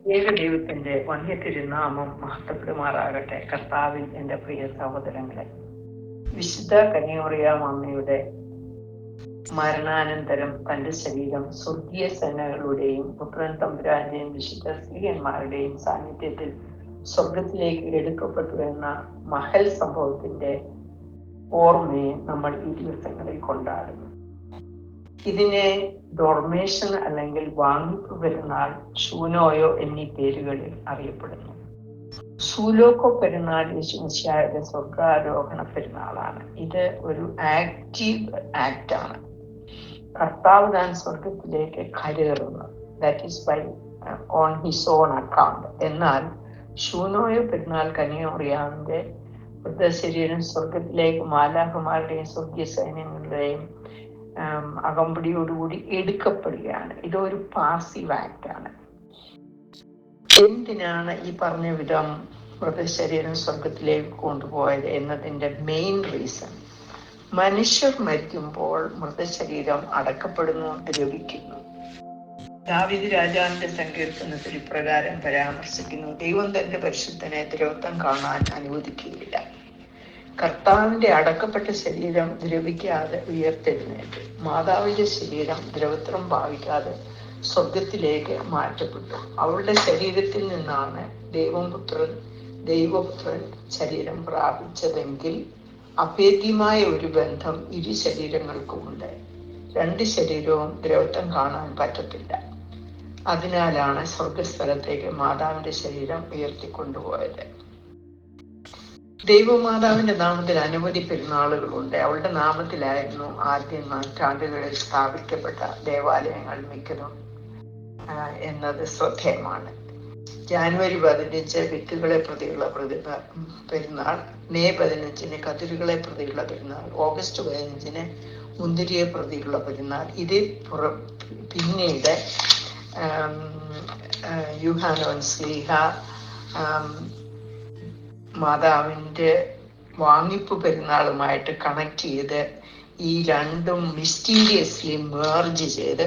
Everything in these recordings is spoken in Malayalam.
ഏകദൈവത്തിന്റെ വന്യതിരുനാമം മഹത്വപ്പെടുമാറാകട്ടെ. കർത്താവിൽ എൻ്റെ പ്രിയ സഹോദരങ്ങളെ, വിശുദ്ധ കന്യാമറിയാം അമ്മയുടെ മരണാനന്തരം തന്റെ ശരീരം സ്വർഗീയ സേനകളുടെയും പുത്രൻ തമ്പുരാന്റെയും വിശുദ്ധ സ്ത്രീയന്മാരുടെയും സാന്നിധ്യത്തിൽ സ്വർഗത്തിലേക്ക് എടുക്കപ്പെട്ടു എന്ന മഹൽ സംഭവത്തിന്റെ ഓർമ്മയെ നമ്മൾ ഈ ദിവസങ്ങളിൽ കൊണ്ടാടുന്നു. ഇതിനെ ഡോർമേഷൻ അല്ലെങ്കിൽ വാങ്ങിപ്പ് പെരുന്നാൾ, ഷൂനോയോ എന്നീ പേരുകളിൽ അറിയപ്പെടുന്നു. സൂലോക്കോ പെരുന്നാൾ യേശുമിശിഹായുടെ സ്വർഗാരോഹണ പെരുന്നാളാണ്. ഇത് ഒരു ആക്റ്റീവ് ആക്ട് ആണ്. കർത്താവ് താൻ സ്വർഗത്തിലേക്ക് കരേറുന്നു, that is by on his own account. എന്നാൽ ഷൂനോയോ പെരുന്നാൾ കന്യാമറിയാമിന്റെ വൃദ്ധശരീരം സ്വർഗത്തിലേക്ക് മാലാഖമാരുടെയും സ്വർഗീയ സൈന്യങ്ങളുടെയും അകമ്പടിയോടുകൂടി എടുക്കപ്പെടുകയാണ്. ഇതൊരു പാസീവ് ആക്ട് ആണ്. എന്തിനാണ് ഈ പറഞ്ഞ വിധം മൃതശരീരം സ്വർഗത്തിലേക്ക് കൊണ്ടുപോയത് എന്നതിന്റെ മെയിൻ റീസൺ, മനുഷ്യർ മരിക്കുമ്പോൾ മൃതശരീരം അടക്കപ്പെടുന്നു, ദ്രവിക്കുന്നു. ദാവീദ് രാജാവിന്റെ സങ്കീർത്തനത്തിൽ ഇപ്രകാരം പരാമർശിക്കുന്നു: ദൈവം തന്റെ പരിശുദ്ധനെ ദ്രവത്വം കാണാൻ അനുവദിക്കുകയില്ല. കർത്താവിന്റെ അടക്കപ്പെട്ട ശരീരം ദ്രവിക്കാതെ ഉയർത്തെഴുന്നേറ്റു. മാതാവിന്റെ ശരീരം ദ്രവത്വം ഭാവിക്കാതെ സ്വർഗത്തിലേക്ക് മാറ്റപ്പെട്ടു. അവളുടെ ശരീരത്തിൽ നിന്നാണ് ദൈവപുത്രൻ ശരീരം പ്രാപിച്ചതെങ്കിൽ അഭേദ്യമായ ഒരു ബന്ധം ഇരു ശരീരങ്ങൾക്കുമുണ്ട്. രണ്ട് ശരീരവും ദ്രവത്വം കാണാൻ പറ്റത്തില്ല. അതിനാലാണ് സ്വർഗസ്ഥലത്തേക്ക് മാതാവിന്റെ ശരീരം ഉയർത്തിക്കൊണ്ടുപോയത്. ദൈവമാതാവിന്റെ നാമത്തിൽ അനവധി പെരുന്നാളുകളുണ്ട്. അവളുടെ നാമത്തിലായിരുന്നു ആദ്യ നൂറ്റാണ്ടുകളിൽ സ്ഥാപിക്കപ്പെട്ട ദേവാലയങ്ങൾ മിക്കതും എന്നത് ശ്രദ്ധേയമാണ്. ജാനുവരി 15 വിത്തുകളെ പ്രതിയുള്ള പെരുന്നാൾ, മെയ് 15 കതിരുകളെ പ്രതിയുള്ള പെരുന്നാൾ, ഓഗസ്റ്റ് 15 മുന്തിരിയെ പ്രതിയുള്ള പെരുന്നാൾ. ഇത് പിന്നീട് യൂഹാനോൻ സ്ലീഹ മാതാവിന്റെ വാങ്ങിപ്പ് പെരുന്നാളുമായിട്ട് കണക്ട് ചെയ്ത് ഈ രണ്ടും മിസ്റ്റീരിയസ്ലി മേർജ് ചെയ്ത്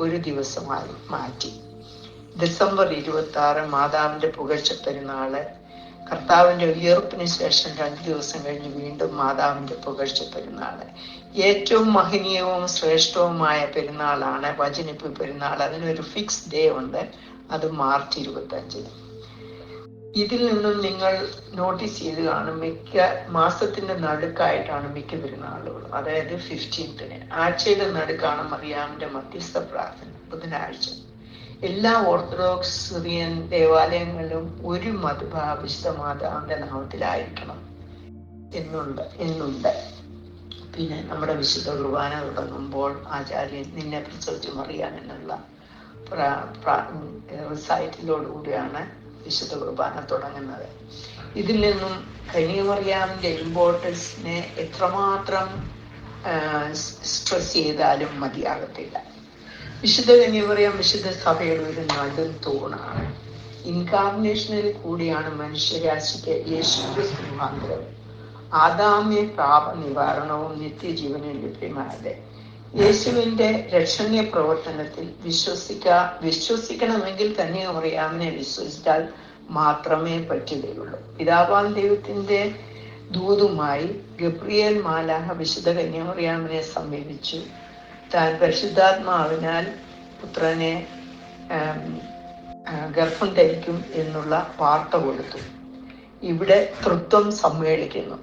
ഒരു ദിവസമായി മാറ്റി. ഡിസംബർ 26 മാതാവിന്റെ പുകഴ്ച പെരുന്നാള്. കർത്താവിന്റെ ഉയർപ്പിന് ശേഷം 2 ദിവസം കഴിഞ്ഞ് വീണ്ടും മാതാവിന്റെ പുകഴ്ച പെരുന്നാള്. ഏറ്റവും മഹനീയവും ശ്രേഷ്ഠവുമായ പെരുന്നാളാണ് വചനിപ്പ് പെരുന്നാൾ. അതിനൊരു ഫിക്സ് ഡേ ഉണ്ട്, അത് മാർച്ച് 25. ഇതിൽ നിന്നും നിങ്ങൾ നോട്ടീസ് ചെയ്ത് കാണും, മിക്ക മാസത്തിന്റെ നടുക്കായിട്ടാണ് മിക്ക പെരുന്നാളുകളും. അതായത് 15 ആഴ്ചയുടെ നടുക്കാണ് മറിയാമിന്റെ മധ്യസ്ഥ പ്രാർത്ഥന, ബുധനാഴ്ച. എല്ലാ ഓർത്തഡോക്സ് സിറിയൻ ദേവാലയങ്ങളിലും ഒരു മധുബ വിശുദ്ധ മാതാവിന്റെ നാമത്തിലായിരിക്കണം എന്നുണ്ട്. പിന്നെ നമ്മുടെ വിശുദ്ധ കുർബാന തുടങ്ങുമ്പോൾ ആചാര്യൻ നിന്നെ പ്രസവിച്ച് മറിയാം എന്നുള്ള റിസൈറ്റിലോടുകൂടിയാണ് വിശുദ്ധ കുർബാന തുടങ്ങുന്നത്. ഇതിൽ നിന്നും കന്യാമറിയാമിന്റെ ഇമ്പോർട്ടൻസിനെ എത്രമാത്രം സ്ട്രെസ് ചെയ്താലും മതിയാകത്തില്ല. വിശുദ്ധ കന്യാമറിയാം വിശുദ്ധ സഭയുടെ ഒരു നടും തൂണാണ്. ഇൻകാർണേഷനിൽ കൂടിയാണ് മനുഷ്യരാശിക്ക് യേശുക്രിസ്തു മുഖാന്തരം ആദാമ്യ പാപ നിവാരണവും നിത്യജീവനും ലഭ്യമായത്. യേശുവിന്റെ രക്ഷണീയ പ്രവർത്തനത്തിൽ വിശ്വസിക്കണമെങ്കിൽ കന്യാമറിയാമിനെ വിശ്വസിച്ചാൽ മാത്രമേ പറ്റുകയുള്ളൂ. പിതാവാം ദൈവത്തിന്റെ ദൂതുമായി ഗബ്രിയേൽ മാലാഖ വിശുദ്ധ കന്യാമറിയാമിനെ സമീപിച്ചു. താൻ പരിശുദ്ധാത്മാവിനാൽ പുത്രനെ ഗർഭം ധരിക്കും എന്നുള്ള വാർത്ത കൊടുത്തു. ഇവിടെ തൃത്വം സമ്മേളിക്കുന്നു.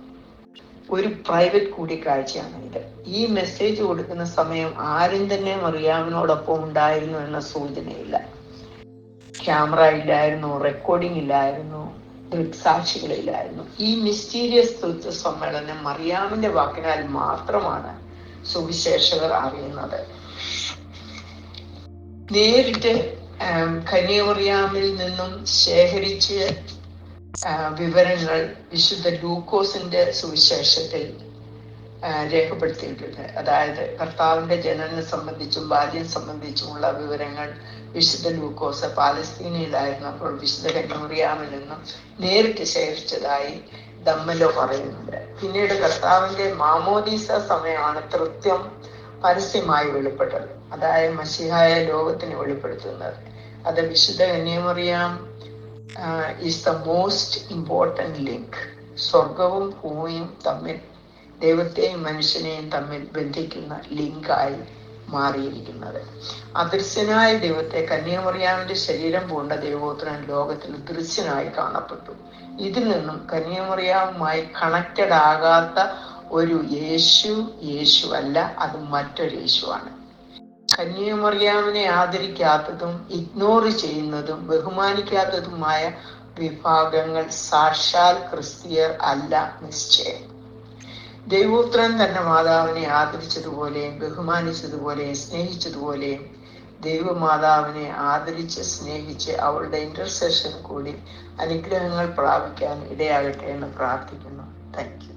ഒരു പ്രൈവറ്റ് കൂടിക്കാഴ്ചയാണ് ഇത്. ഈ മെസ്സേജ് കൊടുക്കുന്ന സമയം ആരും തന്നെ മറിയാമിനോടൊപ്പം ഉണ്ടായിരുന്നു എന്ന സൂചനയില്ല. ക്യാമറ ഇല്ലായിരുന്നു, റെക്കോർഡിംഗ് ഇല്ലായിരുന്നു, ദൃക്സാക്ഷികളില്ലായിരുന്നു. ഈ മിസ്റ്റീരിയസ് തൃത്വ സമ്മേളനം മറിയാമിന്റെ വാക്കിനാൽ മാത്രമാണ് സുവിശേഷകർ അറിയുന്നത്. നേരിട്ട് കന്യാമറിയാമിൽ നിന്നും ശേഖരിച്ച് വിവരങ്ങൾ വിശുദ്ധ ലൂക്കോസിന്റെ സുവിശേഷത്തിൽ രേഖപ്പെടുത്തിയിട്ടുണ്ട്. അതായത് കർത്താവിന്റെ ജനനം സംബന്ധിച്ചും ബാല്യം സംബന്ധിച്ചുമുള്ള വിവരങ്ങൾ വിശുദ്ധ ലൂക്കോസ് പാലസ്തീനയിലായിരുന്നപ്പോൾ വിശുദ്ധ കന്യാമറിയാമിൽ നിന്നും നേരിട്ട് ശേഖരിച്ചതായി ദമ്മലോ പറയുന്നുണ്ട്. പിന്നീട് കർത്താവിന്റെ മാമോദീസ സമയമാണ് തൃത്വം പരസ്യമായി വെളിപ്പെട്ടത്. അതായത് മശിഹായ ലോകത്തിന് വെളിപ്പെടുത്തുന്നത്. അത് വിശുദ്ധ കന്യാമറിയാം is the most important link. സ്വർഗവും ഭൂമിയും തമ്മിൽ, ദൈവത്തെയും മനുഷ്യനെയും തമ്മിൽ ബന്ധിക്കുന്ന ലിങ്കായി മാറിയിരിക്കുന്നത്. അദൃശ്യനായ ദൈവത്തെ കന്യാമറിയാമിന്റെ ശരീരം പൂണ്ട ദൈവപുത്രൻ ലോകത്തിൽ ദൃശ്യനായി കാണപ്പെട്ടു. ഇതിൽ നിന്നും കന്യാമറിയാവുമായി കണക്റ്റഡ് ആകാത്ത ഒരു യേശു അല്ല, അത് മറ്റൊരു യേശുവാണ്. കന്യാമറിയാമിനെ ആദരിക്കാത്തതും ഇഗ്നോർ ചെയ്യുന്നതും ബഹുമാനിക്കാത്തതുമായ വിഭാഗങ്ങൾ സാക്ഷാൽ ക്രിസ്തീയർ അല്ല നിശ്ചയം. ദൈവപുത്രൻ തന്റെ മാതാവിനെ ആദരിച്ചതുപോലെയും ബഹുമാനിച്ചതുപോലെയും സ്നേഹിച്ചതുപോലെയും ദൈവമാതാവിനെ ആദരിച്ച് സ്നേഹിച്ച് അവളുടെ ഇന്റർസെഷൻ കൂടി അനുഗ്രഹങ്ങൾ പ്രാപിക്കാൻ ഇടയാകട്ടെ എന്ന് പ്രാർത്ഥിക്കുന്നു. Thank you.